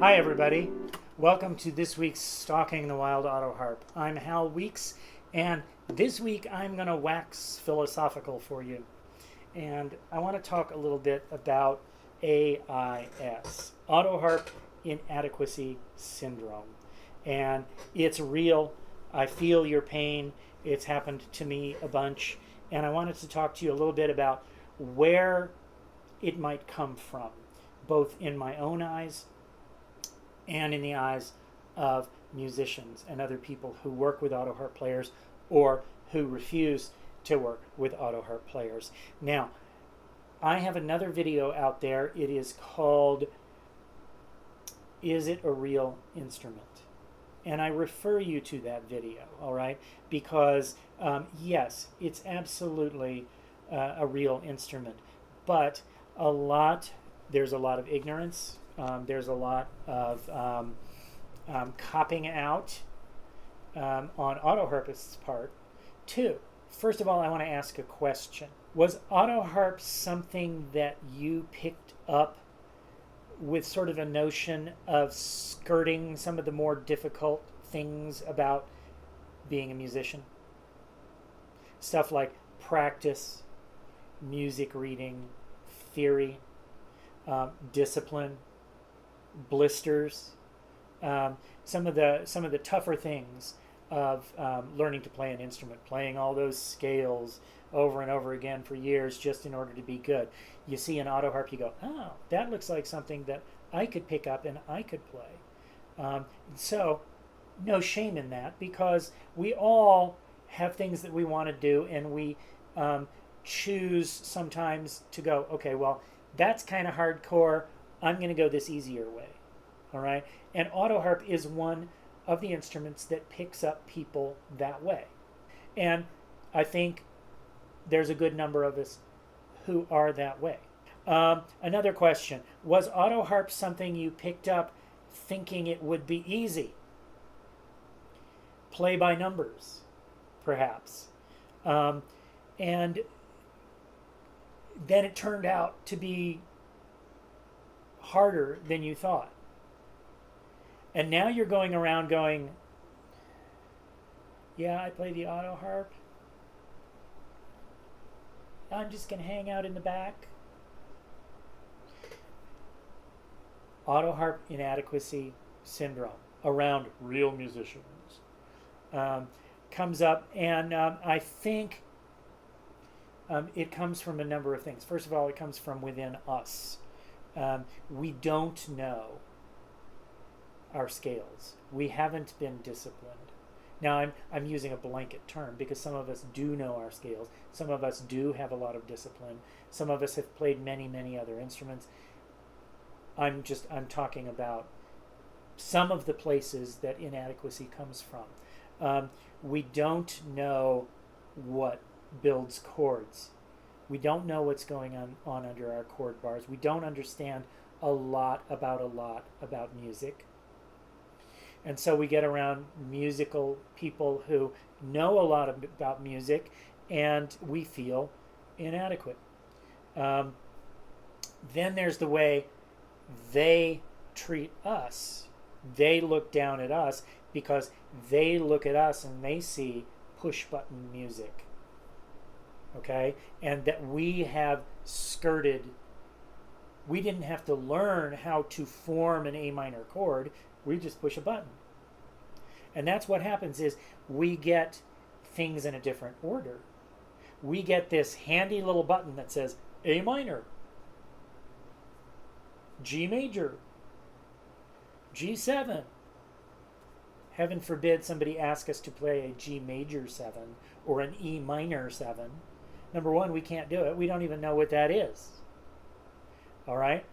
Hi everybody, welcome to this week's Stalking the Wild Auto Harp. I'm Hal Weeks, and this week I'm going to wax philosophical for you. And I want to talk a little bit about AIS, Auto Harp Inadequacy Syndrome. And it's real. I feel your pain. It's happened to me a bunch. And I wanted to talk to you a little bit about where it might come from, both in my own eyes and in the eyes of musicians and other people who work with auto harp players or who refuse to work with auto harp players. Now, I have another video out there. It is called, Is It a Real Instrument? And I refer you to that video, all right? Because, yes, it's absolutely a real instrument. But there's a lot of ignorance. There's a lot of copping out on auto harpists' part. Two, first of all, I want to ask a question. Was auto harp something that you picked up with sort of a notion of skirting some of the more difficult things about being a musician? Stuff like practice, music reading, theory, discipline, blisters, some of the tougher things of learning to play an instrument, playing all those scales over and over again for years just in order to be good. You see an auto harp, you go, oh, that looks like something that I could pick up and I could play. So no shame in that, because we all have things that we want to do, and we choose sometimes to go, okay, well, that's kind of hardcore. I'm going to go this easier way. All right? And auto harp is one of the instruments that picks up people that way. And I think there's a good number of us who are that way. Another question. Was auto harp something you picked up thinking it would be easy? Play by numbers, perhaps. And then it turned out to be harder than you thought. And now you're going around going, yeah, I play the auto harp. I'm just going to hang out in the back. Auto harp inadequacy syndrome around real musicians comes up, and I think it comes from a number of things. First of all, it comes from within us. We don't know our scales. We haven't been disciplined. Now, I'm using a blanket term because some of us do know our scales. Some of us do have a lot of discipline. Some of us have played many, many other instruments. I'm talking about some of the places that inadequacy comes from. We don't know what builds chords. We don't know what's going on under our chord bars. We don't understand a lot about music. And so we get around musical people who know a lot about music, and we feel inadequate. Then there's the way they treat us. They look down at us because they look at us and they see push-button music. Okay? And that we have skirted. We didn't have to learn how to form an A minor chord. We just push a button. And that's what happens is we get things in a different order. We get this handy little button that says A minor, G major, G7. Heaven forbid somebody ask us to play a G major 7 or an E minor 7. Number one, we can't do it. We don't even know what that is. All right?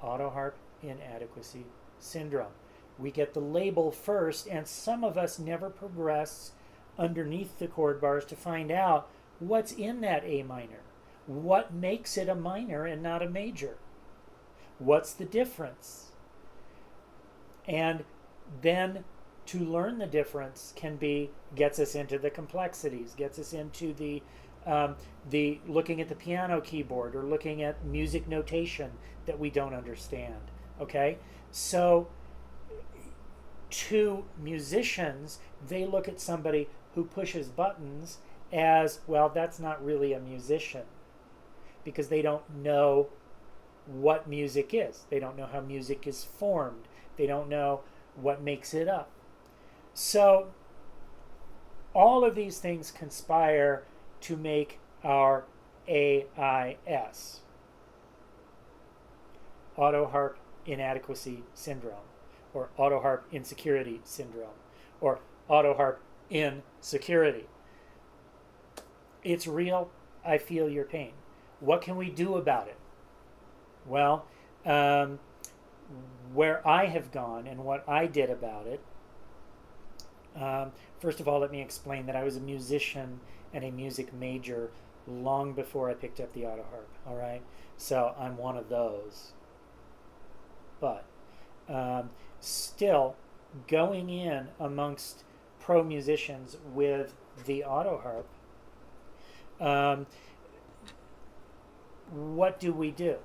Auto harp inadequacy syndrome. We get the label first, and some of us never progress underneath the chord bars to find out what's in that A minor. What makes it a minor and not a major? What's the difference? And then to learn the difference gets us into the complexities, gets us into the looking at the piano keyboard or looking at music notation that we don't understand. Okay, so to musicians, they look at somebody who pushes buttons as, well, that's not really a musician, because they don't know what music is. They don't know how music is formed. They don't know what makes it up. So all of these things conspire to make our AIS, autoharp inadequacy syndrome, or autoharp insecurity syndrome, or autoharp insecurity. It's real. I feel your pain. What can we do about it? Well, where I have gone and what I did about it, first of all, let me explain that I was a musician and a music major long before I picked up the autoharp, all right? So I'm one of those. But still, going in amongst pro musicians with the autoharp, what do we do?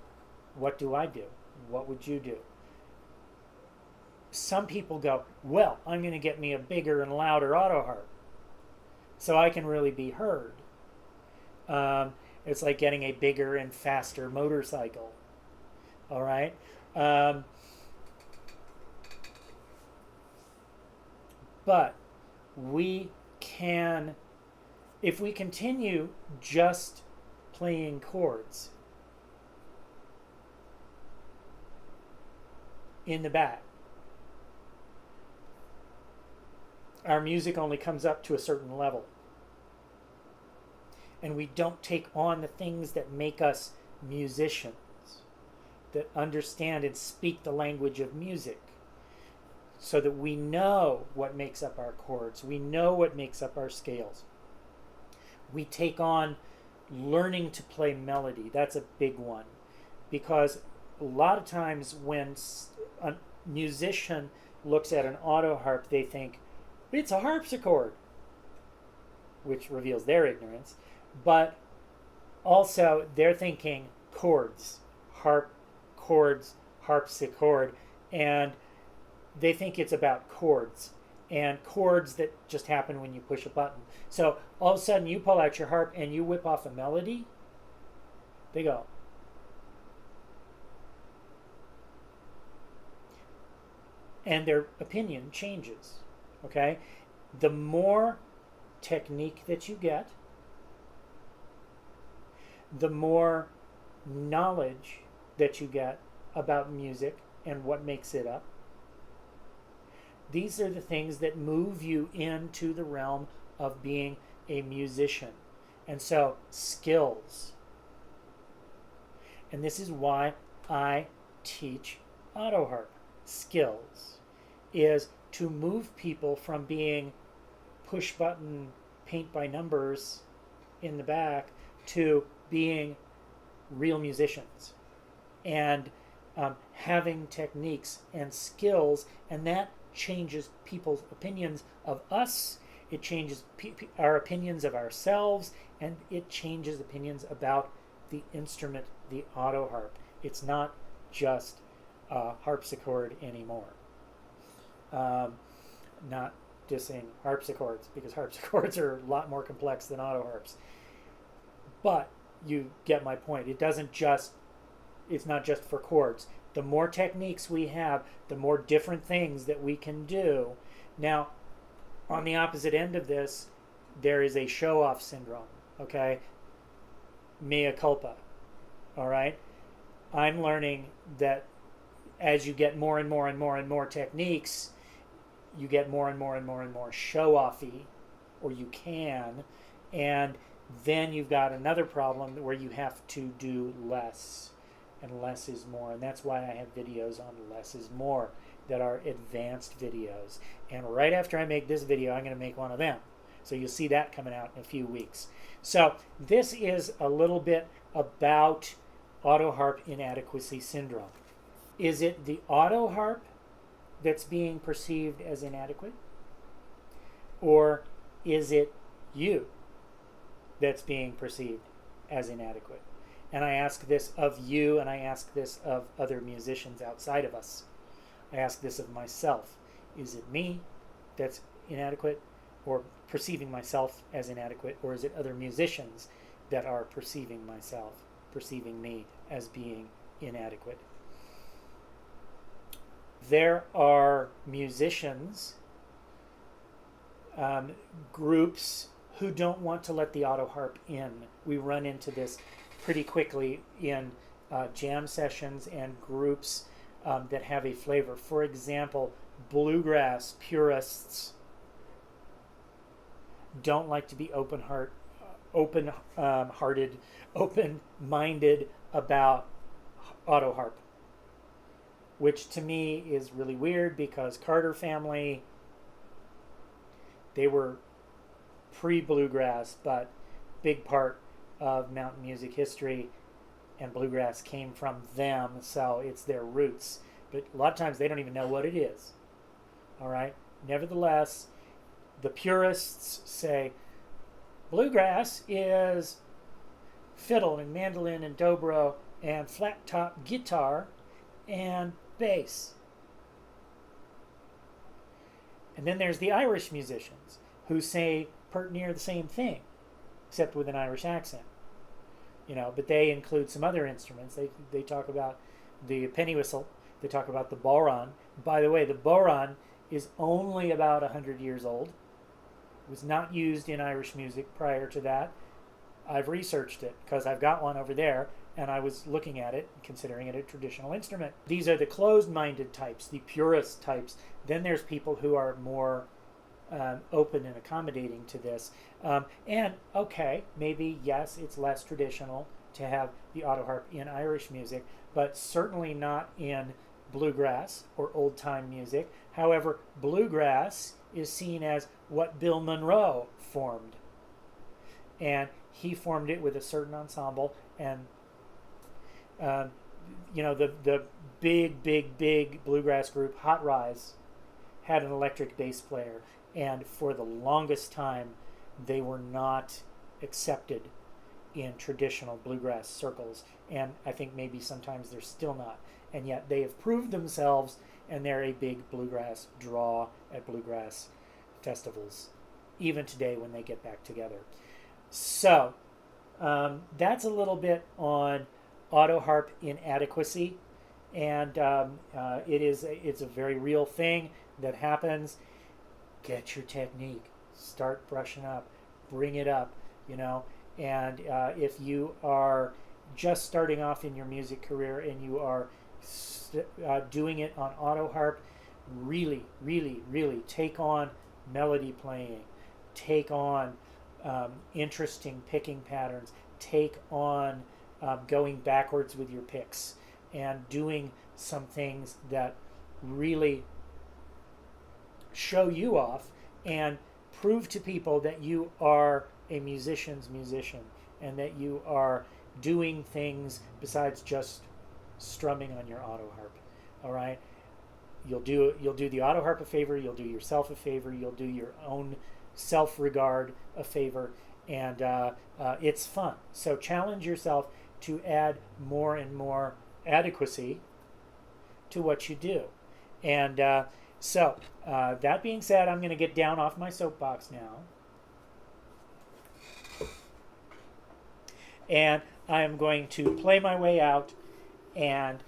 What do I do? What would you do? Some people go, well, I'm going to get me a bigger and louder autoharp so I can really be heard. It's like getting a bigger and faster motorcycle. All right? But we can, if we continue just playing chords in the back, our music only comes up to a certain level. And we don't take on the things that make us musicians, that understand and speak the language of music, so that we know what makes up our chords. We know what makes up our scales. We take on learning to play melody. That's a big one. Because a lot of times when a musician looks at an autoharp, they think, it's a harpsichord, which reveals their ignorance. But also they're thinking chords, harp, chords, harpsichord, and they think it's about chords, and chords that just happen when you push a button. So all of a sudden you pull out your harp and you whip off a melody, they go. And their opinion changes, okay? The more technique that you get, the more knowledge that you get about music and what makes it up. These are the things that move you into the realm of being a musician. And so, skills. And this is why I teach autoharp. Skills is to move people from being push button, paint by numbers in the back to being real musicians and having techniques and skills, and that changes people's opinions of us. It changes our opinions of ourselves, and it changes opinions about the instrument, the autoharp. It's not just a harpsichord anymore. Not dissing harpsichords, because harpsichords are a lot more complex than autoharps. But you get my point. It's not just for chords. The more techniques we have, the more different things that we can do. Now, on the opposite end of this, there is a show-off syndrome, okay? Mea culpa, all right? I'm learning that as you get more and more and more and more techniques, you get more and more and more and more show-offy, or you can, and then you've got another problem where you have to do less, and less is more. And that's why I have videos on less is more that are advanced videos. And right after I make this video, I'm going to make one of them. So you'll see that coming out in a few weeks. So this is a little bit about autoharp inadequacy syndrome. Is it the autoharp that's being perceived as inadequate? Or is it you that's being perceived as inadequate? And I ask this of you, and I ask this of other musicians outside of us. I ask this of myself. Is it me that's inadequate or perceiving myself as inadequate, or is it other musicians that are perceiving me as being inadequate? There are musicians, groups who don't want to let the autoharp in. We run into this pretty quickly in jam sessions and groups that have a flavor. For example, bluegrass purists don't like to be open-hearted, open-minded about autoharp, which to me is really weird because Carter family, they were pre-bluegrass, but big part of mountain music history and bluegrass came from them, so it's their roots. But a lot of times they don't even know what it is. All right? Nevertheless, the purists say bluegrass is fiddle and mandolin and dobro and flat top guitar and bass. And then there's the Irish musicians who say pert near the same thing, except with an Irish accent. But they include some other instruments. They talk about the penny whistle. They talk about the bodhrán. By the way, the bodhrán is only about 100 years old. It was not used in Irish music prior to that. I've researched it because I've got one over there, and I was looking at it, considering it a traditional instrument. These are the closed-minded types, the purist types. Then there's people who are more open and accommodating to this. And okay, maybe, yes, it's less traditional to have the autoharp in Irish music, but certainly not in bluegrass or old-time music. However, bluegrass is seen as what Bill Monroe formed. And he formed it with a certain ensemble, and the big bluegrass group Hot Rise had an electric bass player, and for the longest time they were not accepted in traditional bluegrass circles, and I think maybe sometimes they're still not, and yet they have proved themselves, and they're a big bluegrass draw at bluegrass festivals even today when they get back together. So that's a little bit on autoharp inadequacy, and it's a very real thing that happens. Get your technique, start brushing up, bring it up, and if you are just starting off in your music career and you are doing it on autoharp, really take on melody playing, take on interesting picking patterns, take on going backwards with your picks and doing some things that really show you off and prove to people that you are a musician's musician and that you are doing things besides just strumming on your autoharp. All right, you'll do the autoharp a favor, you'll do yourself a favor, you'll do your own self-regard a favor, and it's fun. So challenge yourself to add more and more adequacy to what you do. And so that being said, I'm going to get down off my soapbox now, and I am going to play my way out and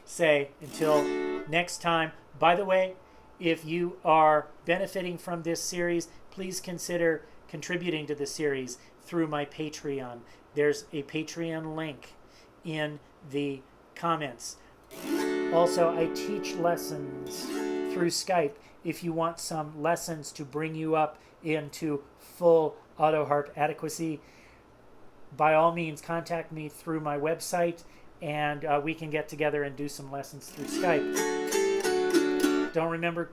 say until next time. By the way, if you are benefiting from this series, please consider contributing to the series through my Patreon. There's a Patreon link in the comments. Also, I teach lessons through Skype. If you want some lessons to bring you up into full autoharp adequacy, by all means contact me through my website, and we can get together and do some lessons through Skype. Remember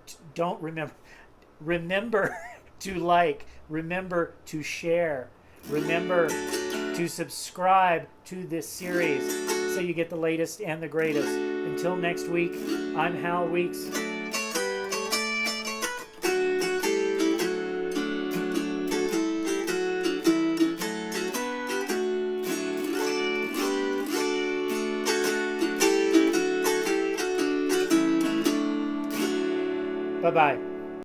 to like, remember to share, remember to subscribe to this series so you get the latest and the greatest. Until next week, I'm Hal Weeks. Bye-bye.